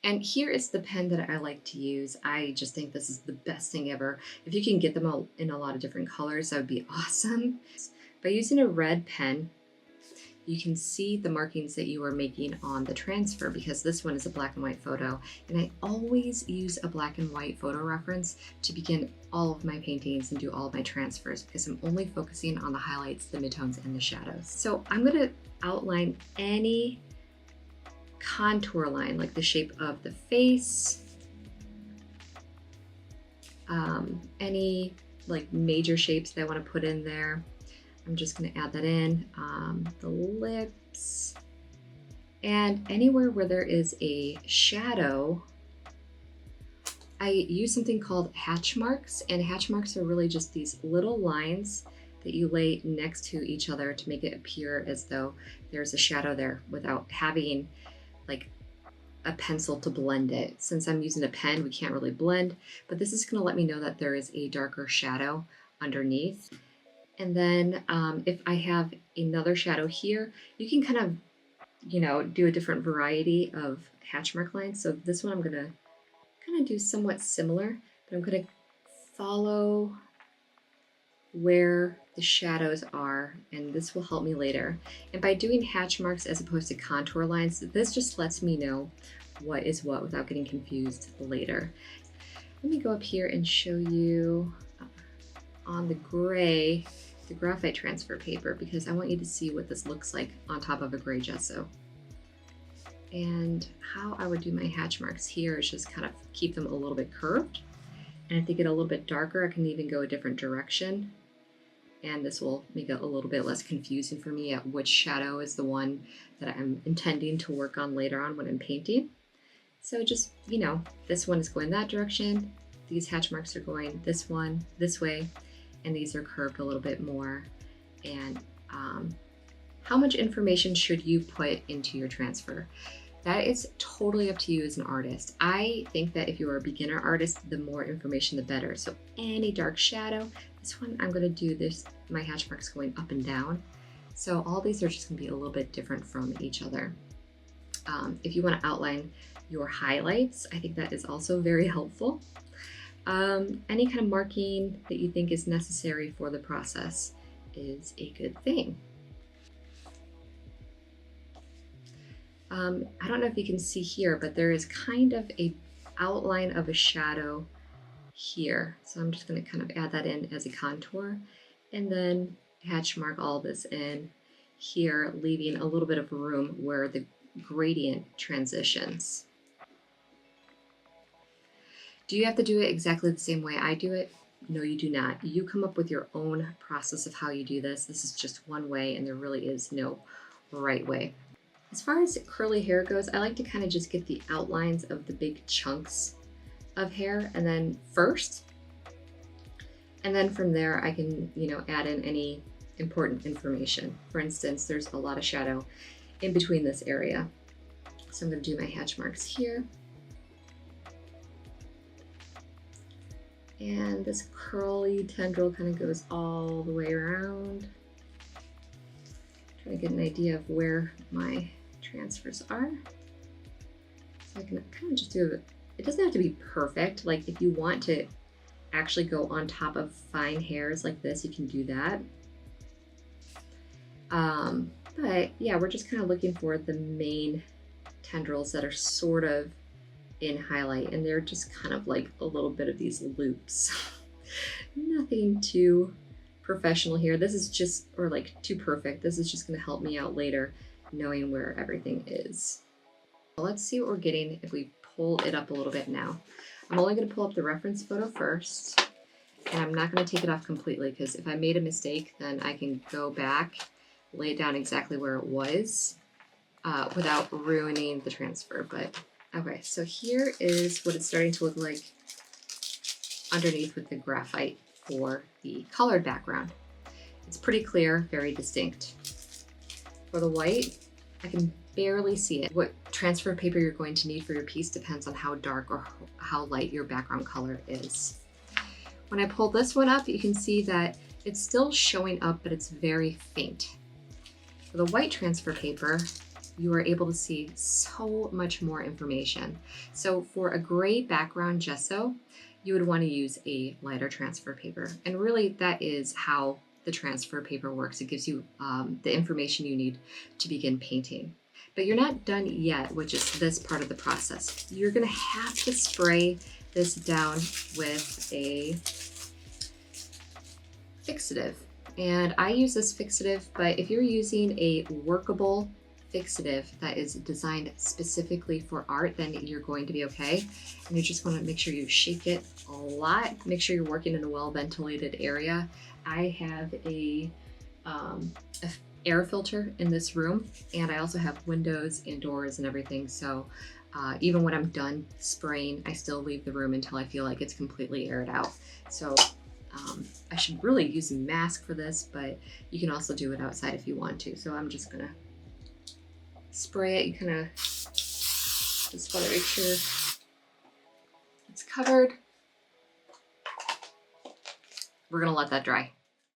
And here is the pen that I like to use. I just think this is the best thing ever. If you can get them all in a lot of different colors, that would be awesome. By using a red pen, you can see the markings that you are making on the transfer, because this one is a black and white photo. And I always use a black and white photo reference to begin all of my paintings and do all of my transfers, because I'm only focusing on the highlights, the midtones, and the shadows. So I'm gonna outline any contour line, like the shape of the face, any like major shapes that I want to put in there. I'm just going to add that in, the lips, and anywhere where there is a shadow, I use something called hatch marks, and hatch marks are really just these little lines that you lay next to each other to make it appear as though there's a shadow there without having like a pencil to blend it. Since I'm using a pen, we can't really blend, but this is gonna let me know that there is a darker shadow underneath. And then if I have another shadow here, you can kind of, you know, do a different variety of hatch mark lines. So this one I'm gonna kind of do somewhat similar, but I'm gonna follow where the shadows are, and this will help me later. And by doing hatch marks as opposed to contour lines, this just lets me know what is what without getting confused later. Let me go up here and show you on the gray, the graphite transfer paper, because I want you to see what this looks like on top of a gray gesso. And how I would do my hatch marks here is just kind of keep them a little bit curved. And if they get a little bit darker, I can even go a different direction. And this will make it a little bit less confusing for me at which shadow is the one that I'm intending to work on later on when I'm painting. So just, you know, this one is going that direction, these hatch marks are going this one, this way, and these are curved a little bit more. And how much information should you put into your transfer? That is totally up to you as an artist. I think that if you're a beginner artist, the more information, the better. So any dark shadow, this one I'm gonna do this, my hatch marks going up and down. So all these are just gonna be a little bit different from each other. If you wanna outline your highlights, I think that is also very helpful. Any kind of marking that you think is necessary for the process is a good thing. I don't know if you can see here, but there is kind of a outline of a shadow here. So I'm just going to kind of add that in as a contour and then hatch mark all this in here, leaving a little bit of room where the gradient transitions. Do you have to do it exactly the same way I do it? No, you do not. You come up with your own process of how you do this. This is just one way, and there really is no right way. As far as curly hair goes, I like to kind of just get the outlines of the big chunks of hair and then first. And then from there, I can, you know, add in any important information. For instance, there's a lot of shadow in between this area. So I'm going to do my hatch marks here. And this curly tendril kind of goes all the way around. Trying to get an idea of where my transfers are. So I can kind of just do it. It doesn't have to be perfect. Like if you want to actually go on top of fine hairs like this, you can do that. But yeah, we're just kind of looking for the main tendrils that are sort of in highlight, and they're just kind of like a little bit of these loops. Nothing too professional here. This is just, or like too perfect. This is just going to help me out later knowing where everything is. Well, let's see what we're getting if we pull it up a little bit now. I'm only going to pull up the reference photo first, and I'm not going to take it off completely because if I made a mistake, then I can go back, lay it down exactly where it was without ruining the transfer. But okay, so here is what it's starting to look like underneath with the graphite for the colored background. It's pretty clear, very distinct. For the white, I can barely see it. What transfer paper you're going to need for your piece depends on how dark or how light your background color is. When I pull this one up, you can see that it's still showing up, but it's very faint. For the white transfer paper, you are able to see so much more information. So for a gray background gesso, you would want to use a lighter transfer paper. And really that is how the transfer paper works. It gives you the information you need to begin painting. But you're not done yet, which is this part of the process. You're gonna have to spray this down with a fixative. And I use this fixative, but if you're using a workable fixative that is designed specifically for art, then you're going to be okay. And you just want to make sure you shake it a lot. Make sure you're working in a well-ventilated area. I have a air filter in this room, and I also have windows and doors and everything. So even when I'm done spraying, I still leave the room until I feel like it's completely aired out. So I should really use a mask for this, but you can also do it outside if you want to. So I'm just gonna spray it. You kind of just want to make sure it's covered. We're gonna let that dry.